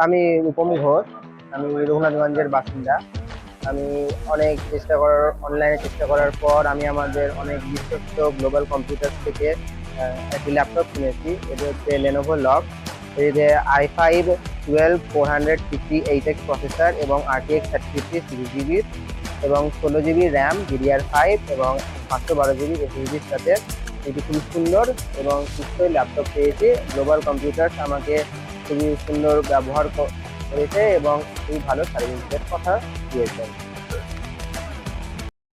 আমি রূপম ঘোষ। আমি রঘুনাথগঞ্জের বাসিন্দা। আমি অনেক অনলাইনে চেষ্টা করার পর আমি আমাদের অনেক বিশ্বস্ত গ্লোবাল কম্পিউটার থেকে একটি ল্যাপটপ কিনেছি। এটা হচ্ছে লেনোভো লগ। এতে i5 12 450 8x প্রসেসর এবং RTX 3050 6 GB এবং 16 GB র্যাম DDR5 এবং 512 GB SSDর সাথে এটি খুবই সুন্দর এবং সুস্থই ল্যাপটপ পেয়েছি। গ্লোবাল কম্পিউটার আমাকে খুবই সুন্দর ব্যবহার করেছে এবং খুবই ভালো সার্ভিসের কথা দিয়েছেন।